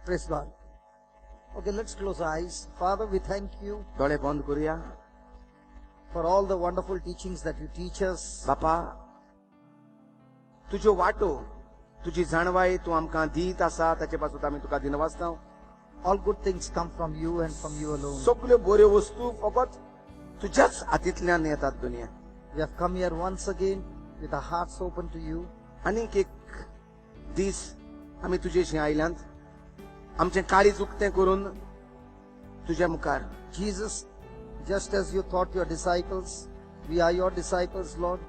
Praise God. Okay, let's close our eyes. Father, we thank you डोळे बंद करूया. for all the wonderful teachings that you teach us. बापा, तुज्यो वाटो, तुजी जाणवाई तू आमकां दीत आसा, ताचे पासून आमी तुका दिनवासता. All good things come from you and from you alone. सगल्यो बऱ्यो वस्तू फकत तुज्याच हातींतल्यान येतात दुनिया. We have come here once again with our hearts open to you. आनीक एक दीस आमी तुजेशी आयल्यांत, आमचें काळीज उक्तें करून तुज्या मुखार. Jesus, just as you taught your disciples, we are your disciples, Lord.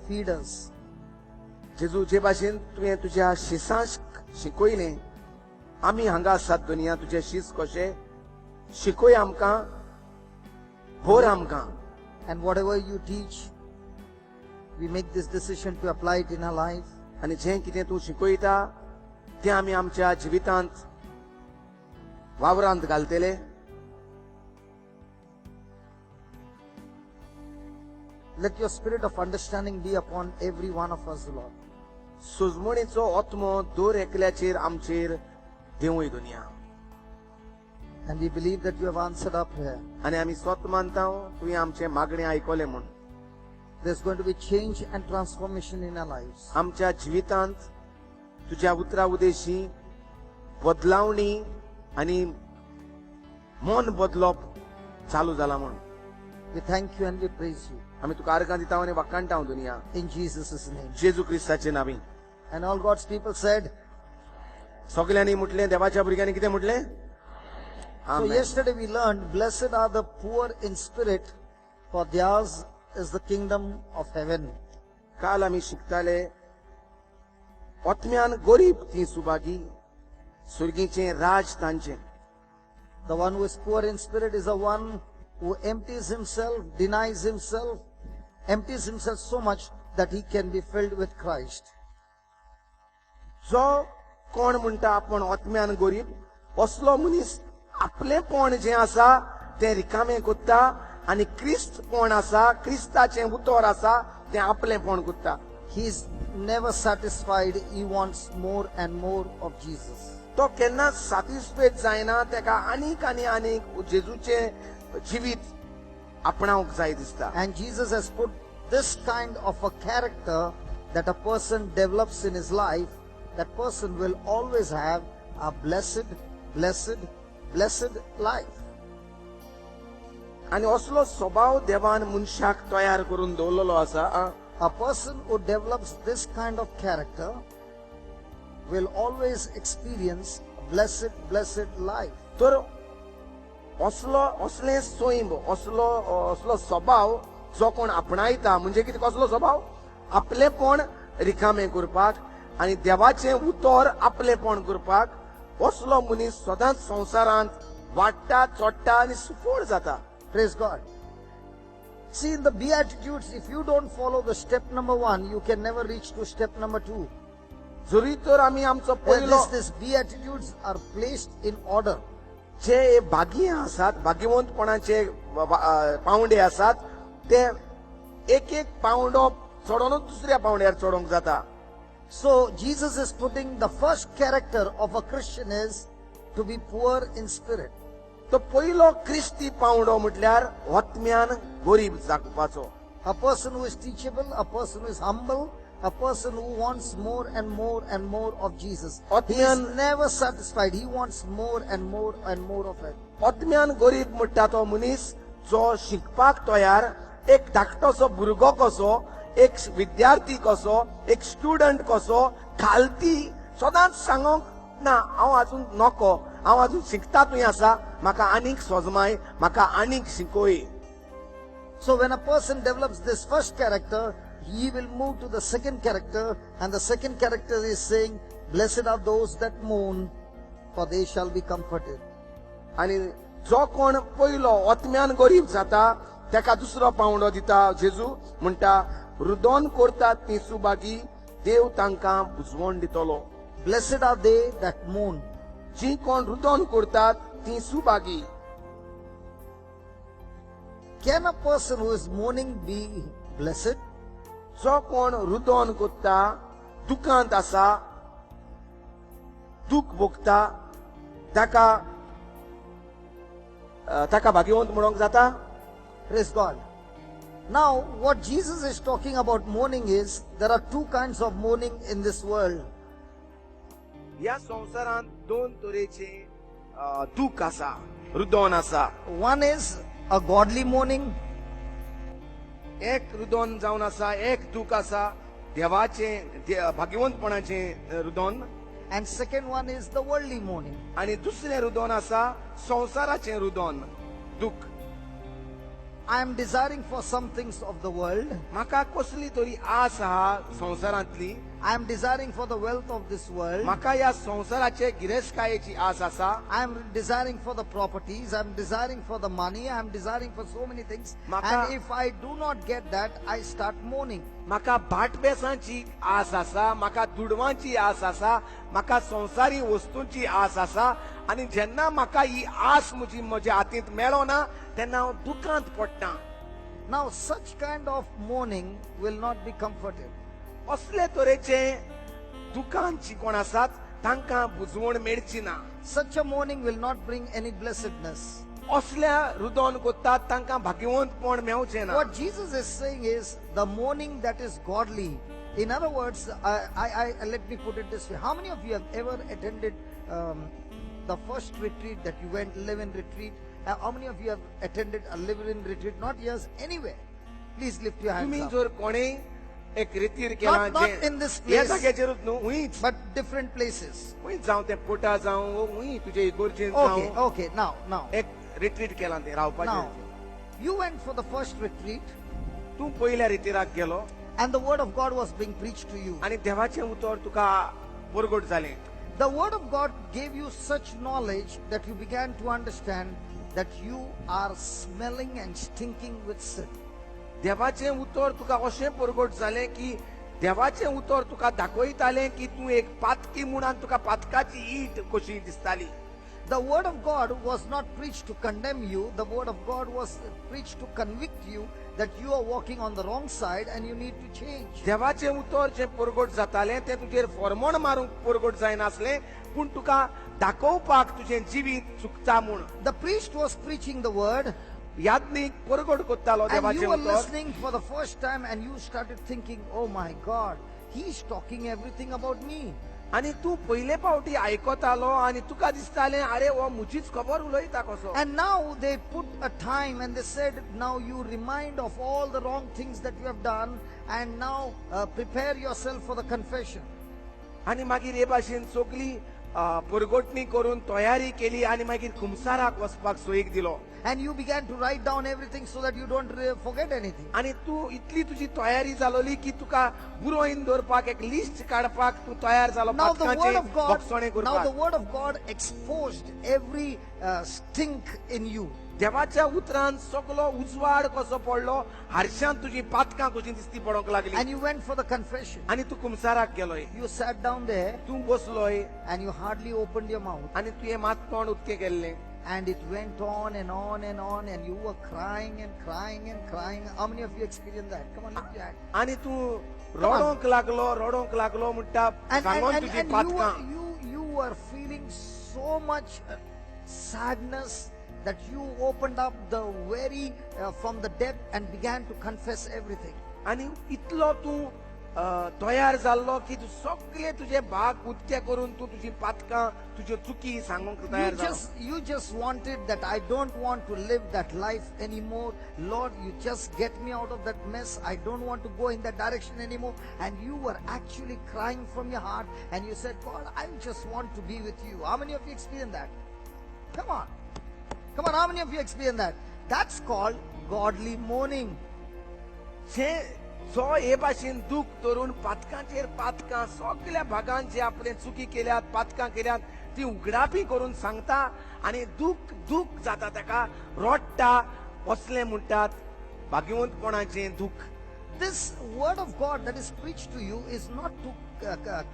Feed us. जेजू, जे भाशेन तुवें तुज्या शिसांक शिकयलें, आमी हांगा आसात दुनिया तुजें शीस कशें, शिकय आमकां, भर आमकां. And whatever you teach, we make this decision to apply it in our life. आनी जें कितें तूं शिकयता तें आमी आमच्या जिवितांत वावरांत घालतले. Let your spirit of understanding be upon every one of us, Lord. सुजमणीचो आत्मो दर एकल्याचेर आमचेर देवूय दुनिया. And we believe that you have answered our prayer. आनी आमी स्वत मानता तुवें आमचें मागणें आयकलें म्हूण. There's going to be change and transformation in our lives. आमच्या जिवितांत तुज्या उतरा उदेशी बदलावणी आनी मन बदलप चालू जाला म्हूण. We thank you and we praise you. आमी तुका आर्गां दिता आनी वाखाणटा दुनिया. In Jesus' name. Jeju क्रिस्ताचे नांवी. And all God's people said. सगल्यांनी म्हटलें, देवाच्या भुरग्यांनी कितें म्हटलें? So yesterday we learned, blessed are the poor in spirit, for theirs is the kingdom of heaven. काल आमी शिकताले, आत्म्यान गरीब ती सुभागी, सुर्गीचें राज तांचें. The one who is poor in spirit is the one who empties himself, denies himself, empties himself so much that he can be filled with Christ. जो कोण म्हणटा आपण आत्म्यान गरीब, असलो मनीस आपलेपण जें आसा तें रिकामें कोत्ता आनी क्रिस्त कोण आसा, क्रिस्ताचें उतर आसा तें आपलेपण कोत्ता. He is never satisfied. He wants more and more of Jesus. तो केन्ना सॅटिस्फायड जायना, तेका आनीक आनी आनीक जेजूचें जिवीत आपणावंक जाय दिसता. And Jesus has put this kind of a character that a person develops in his life. That person will always have a blessed, blessed, blessed life. आनी असलो स्वभाव देवान मनशाक तयार करून दवरलेलो आसा. A person who develops this kind of character will always experience a blessed, blessed life. तर असले सोयीब, असलो स्वभाव जो कोण आपणायता, म्हणजे कितें कसलो स्वभाव? आपलेपण रिकामें करपाक आनी देवाचें उतर आपलेपण करपाक. असलो मनीस सदांच संवसारांत वाडटा, चडटा आनी सुफोळ जाता. Praise God. See, in the Beatitudes, if you don't follow the step number 1, you can never reach to step number 2. जरी तर आमी आमचो पयलो These Beatitudes are placed in order. जे भागी आसात, भाग्यवंतपणाचे पावंडे आसात, ते एक एक पावंडो चडोनूच दुसऱ्या पावंड्यार चडोवंक जाता. So Jesus is putting the first character of a Christian is to be poor in spirit. तो पयलो क्रिस्ती पावंडो म्हटल्यार आत्म्यान गरीब जावपाचो. A person who is teachable, a person who is humble, a person who wants more and more and more of Jesus. He is never satisfied. He wants more and more and more of it. आत्म्यान गरीब म्हणटा तो मनीस जो शिकपाक तयार, एक धाकटोसो भुरगो कसो, एक विद्यार्थी कसो, एक स्टुडंट कसो, खालती सदांच सांगोंक ना, हांव अजून नको, हांव अजून शिकतातूय आसा, म्हाका आनीक सोजमाय, म्हाका आनीक शिकोय. So when a person develops this first character, he will move to the second character, and the second character is saying, blessed are those that mourn, for they shall be comforted. आनी जो कोण पयलो आत्म्यान गरीब जाता, तेका दुसरो पावंडो दिता जेजू, म्हणटा रुदन करतात ती सुभागी, देव तांकां बुजवण दितलो. Blessed are they that mourn. जी कोण रुदन करतात ती Subhagi. Can a person who is mourning be blessed? जो कोण रुदन करता, दुखांत आसा, दूख भोगता, ताका ताका भाग्यवंत म्हणूंक जाता. Praise God. Now, what Jesus is talking about mourning is, there are two kinds of mourning in this world. ह्या संवसारांत दोन तरेचे दूख आसा, रुदन आसा. One is a godly mourning, एक रुदन जावन आसा, एक दूख आसा देवाचे भाग्यवंतपणाचे रुदन, and second one is the worldly mourning. आणि दुसरें रुदन आसा संवसाराचें रुदन, दूख. I am desiring for some things of the world. म्हाका कसली तरी आस आहा संवसारांतली. I am desiring for the wealth of this world. म्हाका ह्या संवसाराचे गिरेस्कायेची आस आसा. I am desiring for the properties. I am desiring for the money. I am desiring for so many things. Maka- And if I do not get that, I start mourning. म्हाका भाटबेसांची आस आसा, म्हाका दुडवांची आस आसा, म्हाका संवसारी वस्तूंची आस आसा. आणि जेन्ना म्हाका ही आस म्हज्या हातींत मेळो ना तेन्ना हांव दुखांत पडटा. Now, such kind of mourning will not be comforted. असले तरेचे दुखांची कोण आसात तांकां बुजवण मेळची ना. Such a mourning will not bring any blessedness. असल्या रुदन कोत्तात तांकां भाग्यवंतपण मेळचें ना. What Jesus is saying is the mourning that is godly. In other words, let me put it this way. How many of you have ever attended the first retreat that you went, live-in retreat? How many of you have attended a live-in retreat? Not yours, anywhere. Please lift your hands तुम्ही up. जर कोणेय एक रितीर केला Not in this ह्या place. जाग्याचेरूच न्हू, हुंयच But different places. हुंयच जावं ते पोटा जावं हुंय तुजे इगोर्जेन Okay, जावं okay. Now. एक रिट्रीट केला ते रावपाचें. Now, you went for the first retreat तूं पयल्या रितीराक गेलो and the word of God was being preached to you. आनी देवाचें उतर तुका परगट जालें. The word of God gave you such knowledge that you began to understand that you are smelling and stinking with sin. देवाचें उतर तुका अशें परगट जालें की देवाचें उतर तुका दाखयतालें की तूं एक पातकी म्हणून तुका पातकाची ईट कशी दिसताली. The word of God was not preached to condemn you. The word of God was preached to convict you that you are walking on the wrong side and you need to change. देवाचें उतर जें परगट जातालें तें तुजेर फॉर्मोन मारूंक परगट जायनासलें पूण तुका दाखोवपाक तुजें जिवीत चुकता म्हूण. The priest was preaching the word यादनीक Pargat कोत्तालो and देवाचें you were उतर. listening for the first time and you started thinking, oh my God, he's talking everything about me. आनी तूं पयले फावटी आयकतालो आनी तुका दिसतालें अरे हो मुजीच खबर उलयता कसो. And now they put a time and they said, now you remind of all the wrong things that you have done and now prepare yourself for the confession. आनी मागीर हे भाशेन सगली परगटणी करून तयारी केली आनी मागीर खुमसाराक वचपाक सोयीक दिलो. And you began to write down everything so that you don't forget anything. आनी तूं इतली तुजी तयारी जालोली की तुका बुरोईन दवरपाक एक लिस्ट काडपाक तूं तयार जालो Now the word of पातकाचें God, भक्षणे now the करपाक. word of God exposed every stink in you. देवाच्या उतरान सगलो उजवाड कसो पडलो, हारशान तुजी पातकां कशी दिसती पडोंक लागली. And you went for the confession. आनी तूं कुमसाराक गेलोय, You sat down there तूं बसलोय and you hardly opened your mouth. आनी तुवें मात तोंड उदकें गेल्लें. And it went on and on and on and you were crying and crying and crying. How many of you experienced that? Come on, lift your hand. आनी तूं रडोंक लागलो म्हणटा सांगोन तुजी And पातकां. you were feeling so much sadness that you opened up the very from the depth and began to confess everything. आनी इतलो तूं तयार जाल्लो की तूं सगळे तुजे भाग उदके करून तूं तुजी पातकां तुज्यो चुकी सांगूंक तयार जालो. You just wanted that I don't want to live that life anymore. Lord, you just get me out of that mess. I don't want to go in that direction anymore. And you were actually crying from your heart and you said, God, I just want to be with you. How many of you experienced that? Come on, how many of you experienced that? That's called godly mourning. जो हे भाशेन दूख धरून पातकांचेर पातकां सगळ्या भागांत जे आपले चुकी केल्यात पातकां केल्यात ती उगडापी करून सांगता आनी दूख जाता ताका रडटा असले म्हणटात भाग्यवंतपणाचें दूख. This word of God that is preached to you is not to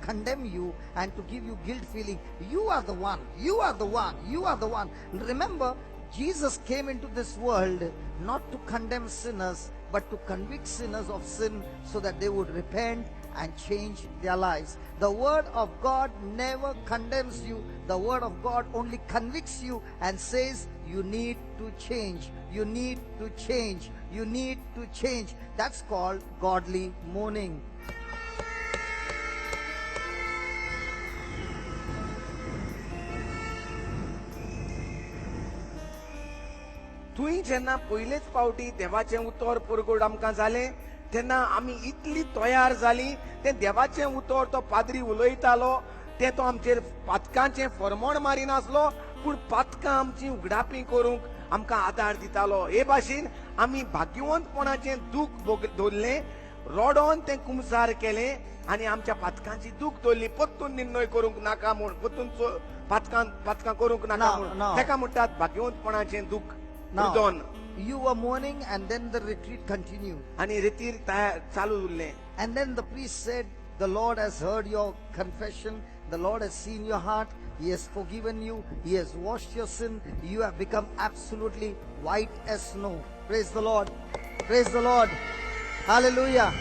condemn you and to give you guilt feeling. You are the one. You are the one. You are the one. Remember, Jesus came into this world not to condemn sinners, but to convict sinners of sin so that they would repent and change their lives. The word of God never condemns you. The word of God only convicts you and says you need to change. You need to change. You need to change. That's called godly mourning. तुही जेन्ना पयलेच फावटी देवाचें उतर परगोड आमकां जालें तेन्ना आमी इतली तयार जाली तें देवाचें उतर तो पाद्री उलयतालो तें तो आमचेर पातकांचें फरमोण मारिनासलो पूण पातकां आमची उगडापी करूंक आमकां आदार दितालो हे भाशेन आमी भाग्यवंतपणाचें दूख धरलें रोडोन तें कुमसार केलें आनी आमच्या पातकांची दूख धरली पत्तून निर्णय करूंक नाका म्हूण पत्तून पातकां करूंक नाका म्हूण तेका म्हणटात भाग्यवंतपणाचें दूख Now, you were mourning and then the retreat continued. आणि रितीर चालू उरलें And then the priest said, the Lord has heard your confession. The Lord has seen your heart. He has forgiven you. He has washed your sin. You have become absolutely white as snow. Praise the Lord. Praise the Lord. Hallelujah.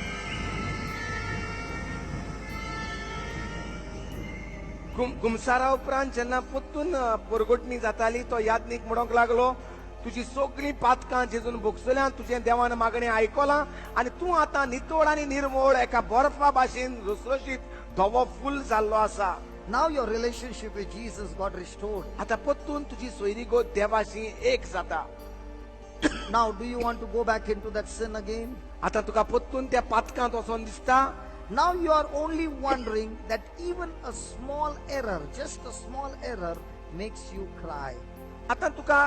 गुमसारा उपरांत जेन्ना परतून परगोटणी जाताली तो यादनीक म्हणोंक लागलो तुजी सगळीं पातकां जेजून भोगसल्यान तुजें देवान मागणें आयकलां आनी तूं आतां नितोळ आनी निर्मळ एका बर्फा भाशेन रसरशीत धवो फूल जाल्लो आसा. Now your relationship with Jesus got restored. आतां परतून तुजी सोयरीगोत देवाशी एक जाता. Now do you want to go back into that sin again? आतां तुका परतून त्या पातकांत वचोन दिसता. Now you are only wondering that even a small error, just a small error makes you cry. आतां तुका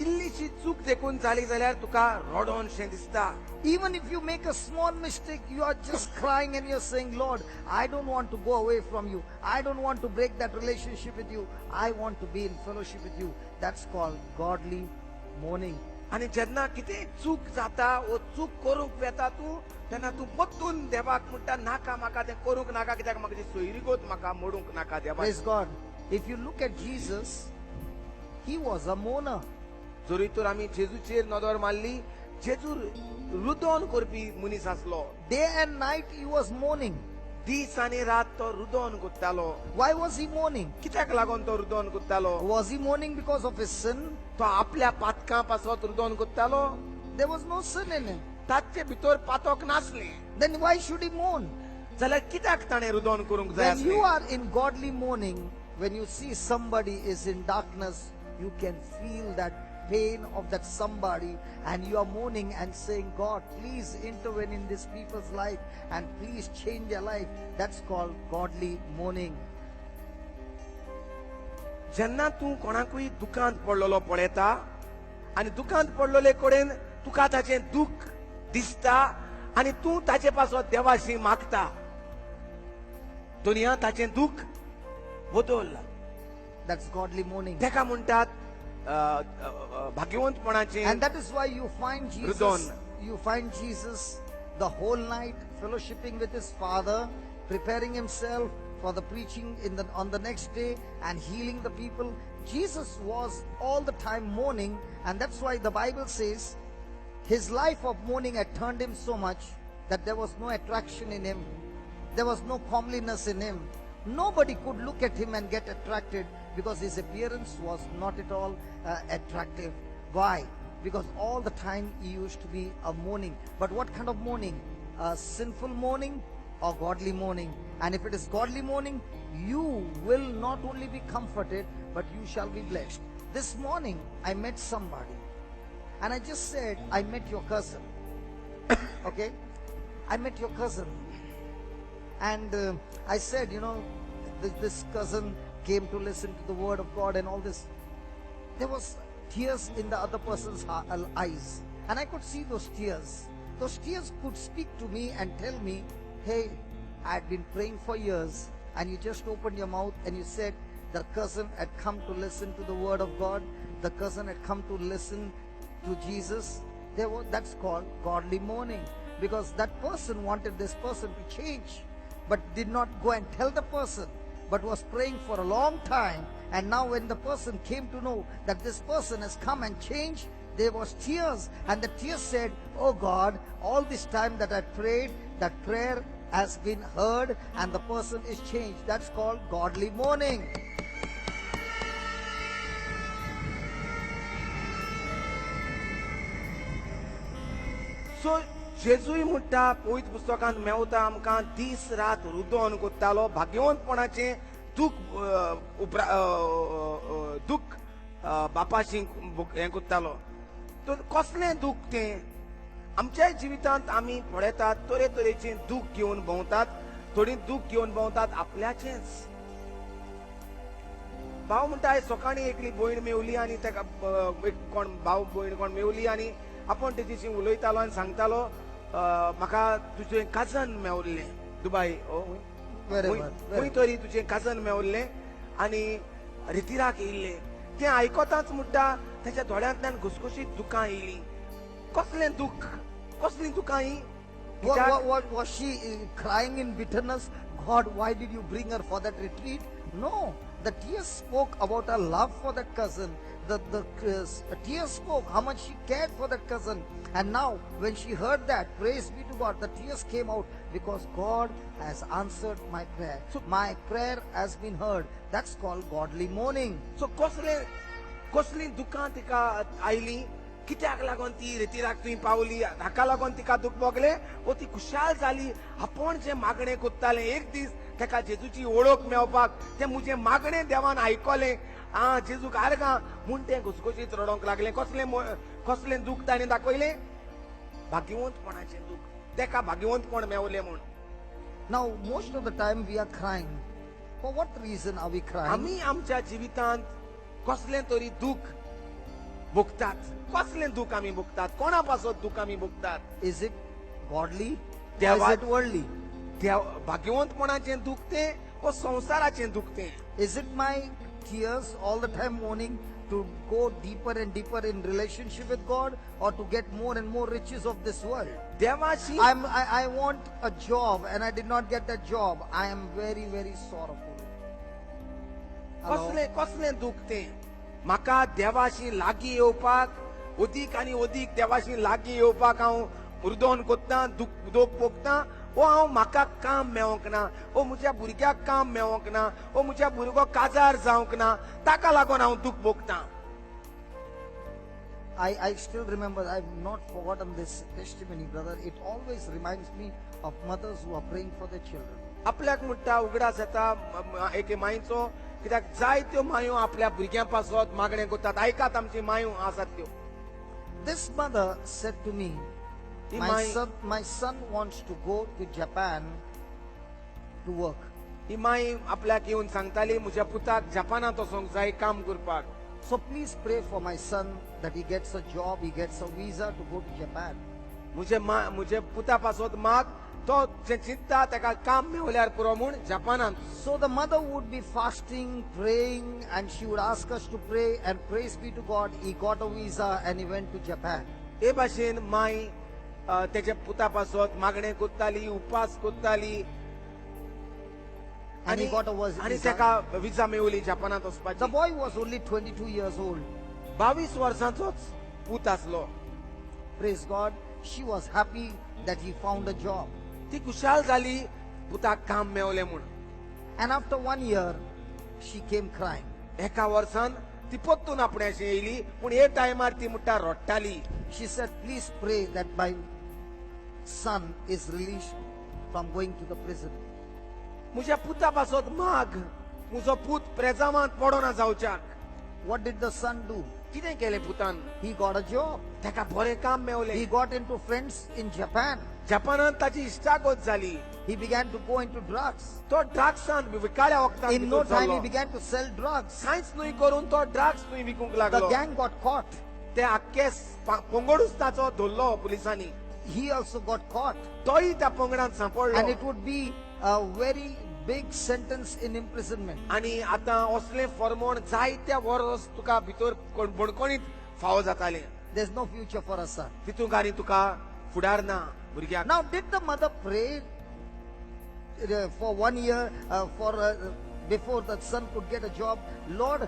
इल्लीशी चूक देखून जाली जाल्यार तुका रडोनशें दिसता. Even if you make a small mistake, you are just crying and you're saying, Lord, I don't want to go away from you. I don't want to break that relationship with you. I want to be in fellowship with you. That's called godly mourning. आनी जेन्ना कितें चूक जाता वो चूक करूंक वेता तूं तेन्ना तूं परतून देवाक म्हणटा नाका म्हाका तें करूंक नाका कित्याक म्हाका ती सोयरीगोत म्हाका मोडूंक नाका देवा. Praise God. If you look at Jesus, he was a mourner. जोरी तर आमी जेजूचेर नदर मारली जेजू रुदोन करपी मनीस आसलो. Day and night he was mourning. दीस आनी रात तो रुदोन करतालो. Why was he mourning? कित्याक लागून तो रुदोन करतालो? Was he mourning because of his sin? तो आपल्या पातकां पासत रुदोन करतालो. There was no sin in him. ताचे भितर पातक नासलें. Then why should he mourn? जाल्यार कित्याक ताणें रुदोन करूंक जाय When you आसलें? are in godly mourning, when you see somebody is in darkness, you can feel that pain of that somebody and you are mourning and saying, God, please intervene in this people's life and please change their life. That's called godly mourning. जेन्ना तूं कोणाकूय दुखांत पडलेलो पळयता आनी दुखांत पडलेले कडेन तुका ताचें दूख दिसता आनी तूं ताचे पासत देवाशी मागता दुनिया ताचें दूख बदल. That's godly mourning. तेका म्हणटात भाग्यवंतपणाचें. And that is why you find Jesus the whole night fellowshipping with his Father, preparing himself for the preaching on the next day and healing the people. Jesus was all the time mourning, and that's why the Bible says his life of mourning had turned him so much that there was no attraction in him. There was no comeliness in him. Nobody could look at him and get attracted because his appearance was not at all attractive. Why? Because all the time he used to be a mourning. But what kind of mourning? A sinful mourning or godly mourning? And if it is godly mourning, you will not only be comforted, but you shall be blessed. This morning, I met somebody. And I just said, I met your cousin. Okay? I met your cousin. And I said, you know, this cousin came to listen to the word of God and all this. There was tears in the other person's eyes. And I could see those tears. Those tears could speak to me and tell me, hey, I had been praying for years, and you just opened your mouth and you said the cousin had come to listen to the word of God. The cousin had come to listen to Jesus. That's called godly mourning. Because that person wanted this person to change, but did not go and tell the person, but was praying for a long time. And now when the person came to know that this person has come and changed, there was tears, and the tears said, oh God, all this time that I prayed, that prayer has been heard and the person is changed. That's called godly mourning. सो जेजूय म्हणटा पवित्र पुस्तकांत मेवता आमकां दीस रात रुदोन कोत्तालो भाग्यवंतपणाचें दूख दूख बापाशी हें कोत्तालो तो कसलें दूख तें आमच्या जिवितांत आमी पळयतात तरेतरेचें दूख घेवन भोंवतात थोडी दूख घेवन भोंवतात आपल्याचेंच भाव म्हणटा आयज सकाळीं एकली भयण मेवली आनी ताका एक कोण भाव भयण कोण मेवली आनी आपण तेजेशी उलयतालो आनी सांगतालो म्हाका तुजें काजन मेवल्लें दुबय खंय तरी तुजें काजन मेवल्लें आनी रितीराक येयल्लें तें आयकोताच म्हणटा ताच्या दोळ्यांतल्यान घुसघुशीत दुकां येयलीं कसलें दुख कसलीं दुकां ही Was she crying in bitterness? God, why did you bring her for that retreat? No, the tears spoke about her love for that cousin. The tears spoke how much she cared for that cousin. And now, when she heard that, praise be to God, the tears came out because God has answered my prayer. So my prayer has been heard. That's called godly mourning. So कसलीं दुकां तिका आयलीं कित्याक लागून ती रितीराक थंय पावली हाका लागून तिका दूख भोगलें वो ती खुशाल जाली आपण जें मागणें कोत्तालें एक दीस ताका जेजूची ओळख मेळपाक तें म्हजें मागणें देवान आयकलें जेजूक आर्गां म्हूण तें घुसघुशीत रडोंक लागलें कसलें दूख ताणें दाखयलें भाग्यवंतपणाचें दूख ताका भाग्यवंतपण मेवलें म्हूण Now, most of the time we are crying. For what reason are we crying? आमी आमच्या जिवितांत कसलें तरी दूख भोगतात कसलें दूख आमी भोगतात कोणा पासत दूख आमी भोगतात Is it godly? Or देवा- is it worldly? भाग्यवंतपणाचें दूख तें वो संवसाराचें दूख तें Is it my tears all the time mourning to go deeper and deeper in relationship with God, or to get more and more riches of this world? देवाशी I want a job and I did not get that job. I am very, very sorrowful. Hello? कसलें दूख तें म्हाका देवाशी लागीं येवपाक ओदीक आनी ओदीक देवाशी लागीं येवपाक हांव रुदोन कोत्तां दूख भोगतां ओ हांव म्हाका काम मेळोंक ना ओ म्हज्या भुरग्याक काम मेळोंक ना ओ म्हज्या भुरगो काजार जावंक ना ताका लागून हांव दूख भोगतां I still remember, I've not forgotten this testimony, brother. It always reminds me of mothers who are praying for their children. आपल्याक म्हणटा उगडास येता एके मांयचो कित्याक जायत्यो मांयो आपल्या भुरग्यां पासत मागणें कोत्तात आयकात आमची मांयो आसात त्यो This mother said to me, He my might- son wants to go to Japan to work. ही माई आपल्याक येवन सांगताली म्हज्या पुताक जपानांत वचोंक जाय काम करपाक So please pray for my son that he gets a job, he gets a visa to go to Japan. म्हजे पुता पासत माग तो जें चिंतता ताका काम मेवल्यार पुरो म्हूण जपानांत So the mother would be fasting, praying, and she would ask us to pray, and praise be to God, he got a visa and he went to Japan. हे भाशेन माई तेच्या पुता पासत मागणें कोत्ताली उपास कोत्ताली And he got a आनी visa. ताका विजा मेवली जपानांत The वचपाची boy was only 22 years old. 22 वर्सांचोच पूत आसलो Praise God. She was happy that he found a job. ती खुशाल जाली पुताक काम मेवलें म्हूण And after 1 year, she came crying. एका वर्सान ती परतून आपणाशी येयली पूण हे टायमार ती म्हणटा रडटाली She said, please pray that my son is released from going to the prison. म्हज्या पुता पासत माग म्हजो पूत प्रेजामांत पडोना जावच्याक What did the son do? कितें केलें पुतान He got a job. ताका बरें काम He मेवलें got into friends in Japan. जपानांत ताची इश्टागत जाली He began to go into drugs. तो ड्रग्सान विकाळ्या वखदांत In no भितर time, सरलो. he began to sell drugs. कांयच न्हय करून तो ड्रग्स न्हय विकूंक The लागलो gang got caught. ते आख्खे पंगडूच ताचो धरलो पुलिसांनी He also got caught. तोय त्या पंगडांत And सांपडलो it would be a very big sentence in imprisonment. आनी आतां असलें फर्मोण जायत्या वर्स तुका भितर बडकोणीत फावो जातालें There's no future for a son. तितूंक आनी तुका फुडार ना भुरग्याक Now, did the mother pray for 1 year before the son could get a job? Lord,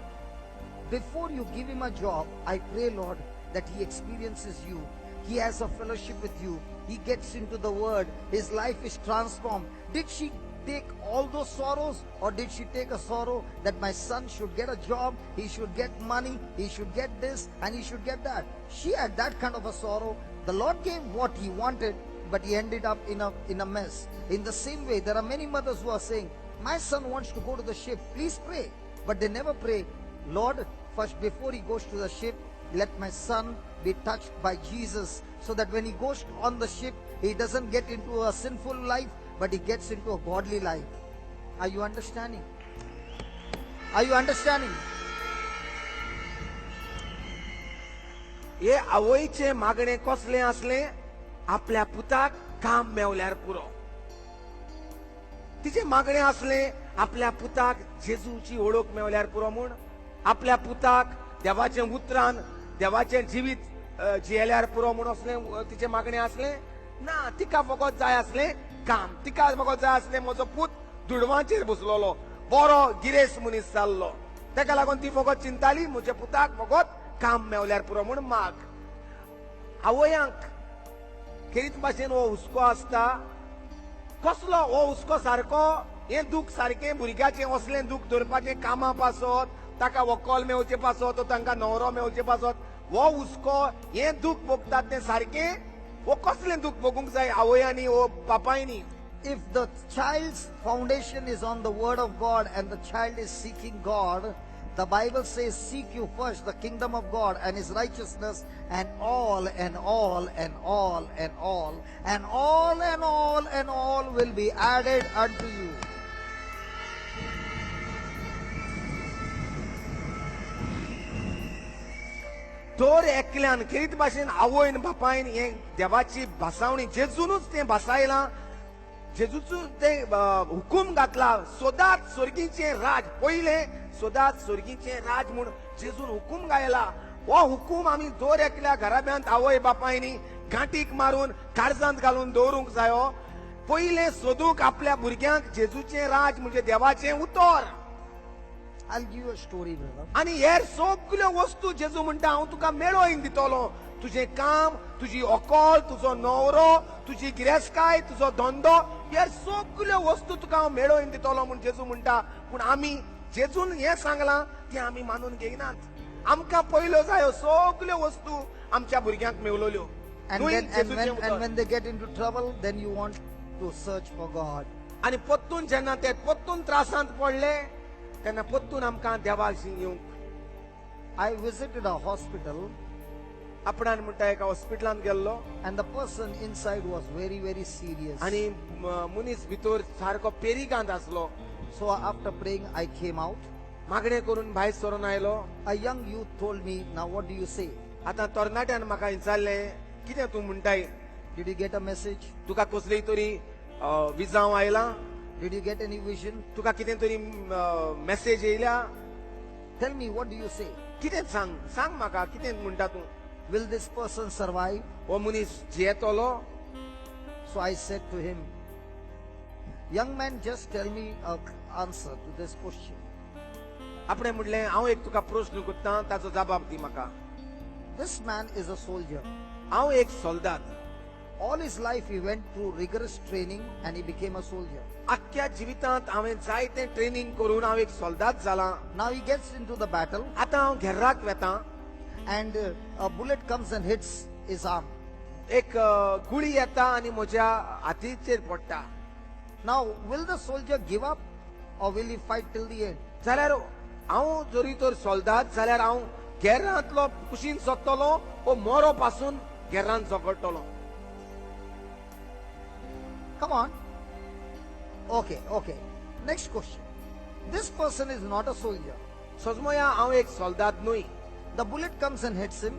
before you give him a job, I pray, Lord, that he experiences you. He has a fellowship with you. He gets into the word. His life is transformed. Did she take all those sorrows, or did she take a sorrow that my son should get a job, he should get money, he should get this and he should get that? She had that kind of a sorrow. The Lord gave what he wanted, but he ended up in a mess. In the same way, there are many mothers who are saying, my son wants to go to the ship, please pray. But they never pray, Lord, first before he goes to the ship, let my son be touched by Jesus, so that when he goes on the ship, he doesn't get into a sinful life, but he gets into a godly life. Are you understanding? Are you understanding? हे आवयचे मागणे कसले असले? आपल्या पुताक काम मेवल्यार पुरो. तिचे मागणे असले आपल्या पुताक जेजूची ओळख मेवल्यार पुरो म्हूण, आपल्या पुताक देवाचे उतरान देवाचे जिवीत जियेल्यार पुरो म्हूण असले तिचे मागणे असले ना. तिका फकत जाय असले काम. तिका फकत जाय असले म्हजो पूत दुडवांचेर बसलोलो, बरो गिरेस मनीस जाल्लो. तेका लागून ती फकत चिंताली म्हज्या पुताक फकत काम मेवल्यार पुरो म्हूण माग. आवयांक खेरीत भाशेन हो हुस्को आसता. कसलो हो हुस्को सारको? हे दूख सारखें भुरग्याचें असलें दूख धरपाचें कामा पासत, ताका व्हंकल मेवचे पासत, तांकां न्हवरो मेवचे पासत. हो हुस्को हे दूख भोगतात तें सारखें? हो कसलें दूख भोगूंक जाय आवयांनी हो बापायनी? If the child's foundation is on the word of God and the child is seeking God, the Bible says, seek you first the kingdom of God and his righteousness, and all and all and all and all and all and all and all will be added unto you. तर एकल्यान खेरीत भाशेन आवयन बापायन हे देवाची भासावणी जेजूनच तें भासायलां. जेजूचो ते हुकूम घातला, सोदात स्वर्गीचे राज. पहिले सोदात स्वर्गीचे राज म्हूण जेजून हुकूम गायला. हो हुकूम आमी दर एकल्या घराब्यांत आवय बापायनी गांठीक मारून काळजांत घालून दवरूंक जायो. पहिले सोदूंक आपल्या भुरग्यांक जेजूचे राज म्हणजे देवाचें उतर. I'll give you a story, brother. आणि हेर सगल्यो वस्तू जेजू म्हणटा हांव तुका मेळोवन दितलो. तुझे काम, तुझी अकोल, तुजो न्हवरो, तुजी गिरेस्काय, तुजो धंदो, हेर सगल्यो वस्तू तुका हांव मेळोवन दितलो म्हूण जेजू म्हणटा. पूण आमी जेजून हें सांगलां तें आमी मानून घेयनात. आमकां पयल्यो जायो सगल्यो वस्तू आमच्या भुरग्यांक मेवलोल्यो. And when they get into trouble, then you want to search for God. आणि पत्तून जेन्ना ते पत्तून त्रासांत पडले तेन्ना पत्तून आमकां देवाशी येवंक. I visited a hospital आपणान म्हणटा एका हॉस्पिटलांत गेल्लो and the person inside was very, very serious. आणि मनीस भितर सारको पेरिगांत आसलो. So after praying, I came out. मागणे करून भायर सरून आयलो. A young youth told me, now what do you say? आतां तरणाट्यान म्हाका विचारले, कितें तूं म्हणटाय? Did you get a message? तुका कसलीय तरी विजाव आयला? Did you get any vision? तुका कितें तरी मेसेज येयल्या? Tell me, what do you say? कितें सांग म्हाका, कितें म्हणटा तूं? Will this person survive? हो मनीस जियेतलो? So I said to him, young man, just tell me an answer to this question. आपणें म्हणलें हांव एक तुका प्रश्न करतां, ताचो जबाब दी म्हाका. This man is a soldier. हांव एक सोल्दात. All his life he went through rigorous training and he became a soldier. आख्ख्या जिवितांत हांवें जायतें ट्रेनिंग करून हांव एक सोल्दात जालां. Now he gets into the battle आतां हांव घेर्राक वेतां. and a bullet comes and hits his arm. एक गुळी येता आनी म्हज्या हातीचेर पडटा. Now, will the soldier give up or will he fight till the end? जाल्यार हांव जरी तर सोल्दात जाल्यार हांव घेरांतलो कुशीन सोदतलो ओ मोरो पासून घेरांत झगडटलो. Come on. Okay. Next question. This person is not a soldier. सजमोया हांव एक सोल्दात न्हय. The bullet comes and hits him,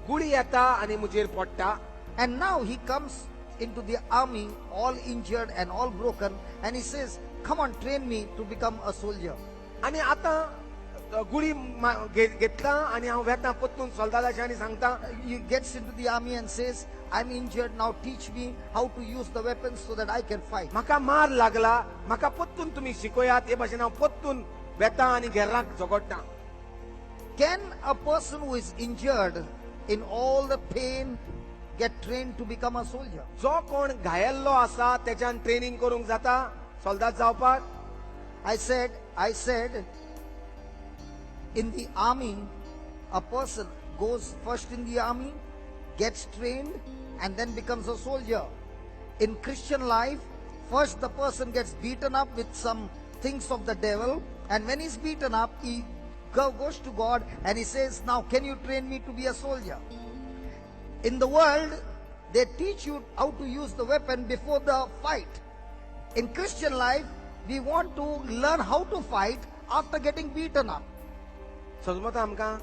गुळी येता आनी म्हजेर पडटा. and now he comes into the army all injured and all broken, and he says, come on, train me to become a soldier. आनी आतां गुळी घेतला आनी हांव वेतां पत्तून सोल्दाताच्या आनी सांगता, He gets into the army and says, I'm injured, now teach me how to use the weapons so that I can fight. म्हाका मार लागला, म्हाका पत्तून तुमी शिकयात. हे भाशेन हांव पत्तून वेतां आनी घेराक झगडटां. Can a person who is injured in all the pain, get trained to become a soldier. जो कोण घायल्लो आसा त्याच्यान ट्रेनिंग करूंक जाता सोल्दाद जावपाक. I said, in the army, a person goes first in the army, gets trained, and then becomes a soldier. In Christian life, first the person gets beaten up with some things of the devil, and when he's beaten up, he goes to God and he says, now can you train me to be a soldier? In the world, they teach you how to use the weapon before the fight. In Christian life, we want to learn how to fight after getting beaten up. समजता आमकां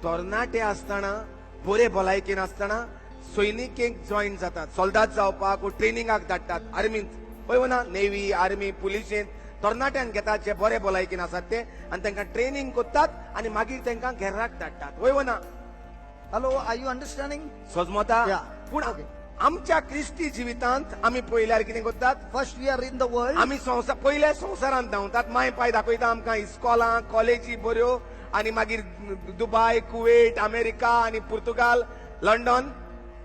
तरणाटे आसतना बरे भलायकेन आसतना सैनिकेक join जातात सोल्दाद जावपाक वा ट्रेनिंगाक धाडटात आर्मींत पळय ना नेव्ही आर्मी पुलिशेंत तरणाट्यान घेतात जे बरे भलायकेन आसात ते आनी तांकां ट्रेनिंग करतात आनी मागीर तांकां घराक धाडटात वय ना. Hello, are you understanding? समजता Yeah. पूण Okay. आमच्या क्रिस्ती जिवितांत आमी पयल्यार कितें करतात First we are in the world, आमी पयल्या संवसारांत धांवतात माय पाय दाखयता आमकां इस्कॉलां कॉलेजी बऱ्यो आनी मागीर दुबय कुवेट अमेरिका आनी Portugal London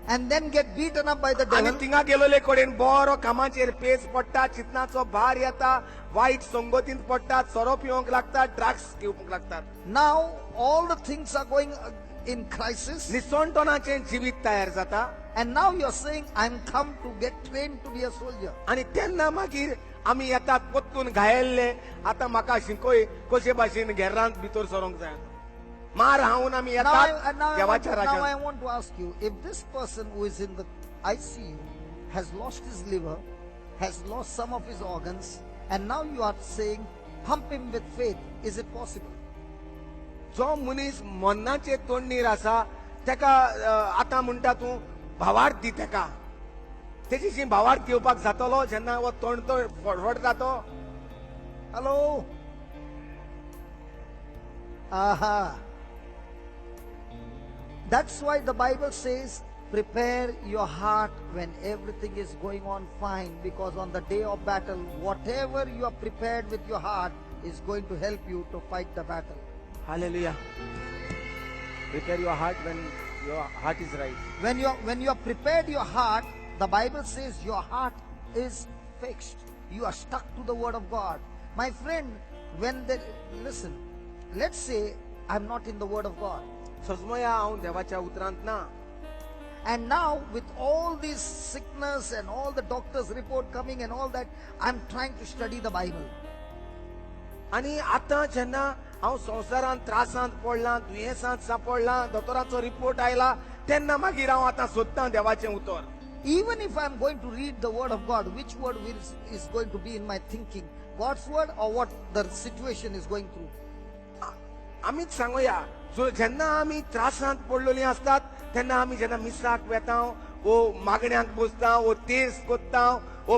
and then get beaten up by the आनी devil. थिंगा गेलोले कडेन बरो कामाचेर पेस पडटा चिंतनाचो भार येता वायट संगतींत पडटात सोरो पिवंक लागतात ड्रग्स घेवंक लागतात. Now all the things are going in crisis, निसंटोनाचें जिवीत तयार जाता and now you are saying, I'm come to get trained to be a soldier. आनी तेन्ना मागीर आमी येतात पोत्तून घायल्ले आतां म्हाका शिकोय कशे भाशेन घेरांत भितर सरोंक जाय मार हावून आमी येतात देवाच्या now I राज्यांत. want to ask you, if this person who is in the ICU has lost his liver, has lost some of his organs, and now you are saying, pump him with faith, is it possible? जो मनीस मन्नाचे तोंडीर आसा तेका आतां म्हणटा तूं भावार्थ दी तेका तेची भावार्थ घेवपाक जातलो जेन्ना हो तोंड तो फडफडटा तो. Hello? Aha. That's why the Bible says, prepare your heart when everything is going on fine, because on the day of battle, whatever you are prepared with your heart is going to help you to fight the battle. Hallelujah. Prepare your heart when your heart is right. When you are prepared your heart, the Bible says your heart is fixed. You are stuck to the word of God. My friend, listen, let's say I'm not in the word of God. सजमया हांव देवाच्या उतरांत ना And now with all this sickness and all the doctor's report coming and all that, I'm trying to study the Bible. आनी आतां जेन्ना हांव संवसारांत त्रासांत पडलां दुयेंसांत सापडलां दोतोराचो रिपोर्ट आयला तेन्ना मागीर हांव आतां सोदतां देवाचें उतर. Even if I'm going to read the word of God, which word is going to be in my thinking? God's word or what the situation is going through? आमीच सांगुया जेन्ना आमी त्रासांत पडलेलीं आसतात तेन्ना आमी जेन्ना मिसाक वेता वो मागण्यांक बसता वो तेस कोत्ता वो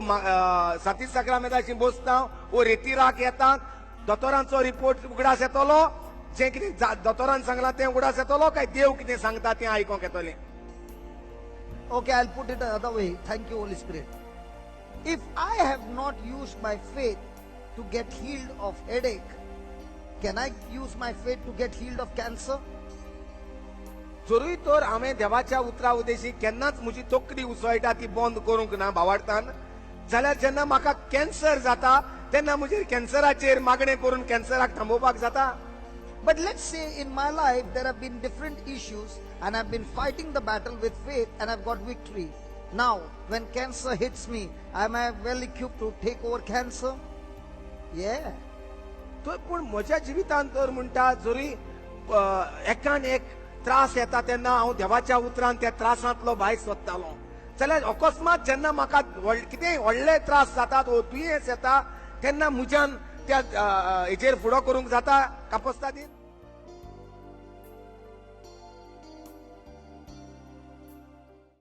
साती सक्रामेदाची बसता वो रेतीराक येता दोतोरांचो रिपोर्ट उगडास येतलो जें कितें दोतोरान सांगलां तें उगडास येतलो काय देव कितें सांगता तें आयकोंक येतलें. Okay, I'll put it another way. Thank you, Holy Spirit. If I have not used my faith to get healed of headache, can I use my faith to get healed of cancer? जरूय तर हांवें देवाच्या उतरा उदेशी केन्नाच म्हजी तोकडी उसळटा ती बंद करूंक ना भावार्थान जाल्यार जेन्ना म्हाका कॅन्सर जाता तेन्ना म्हजेर कॅन्सराचेर मागणें करून कॅन्सराक थांबोवपाक जाता. But let's say in my life there have been different issues and I've been fighting the battle with faith and I've got victory. Now, when cancer hits me, am I well equipped to take over cancer? Yeah. तो पूण म्हज्या जिवितांत तर म्हणटा जरी एकान एक त्रास येता तेन्ना हांव देवाच्या उतरान त्या त्रासांतलो भायर सोदतालो जाल्यार अकस्मात जेन्ना म्हाका कितेंय व्हडले त्रास जातात वो दुयेंस येता तेन्ना म्हज्यान त्या हेचेर फुडो करूंक जाता कापस्तादीन.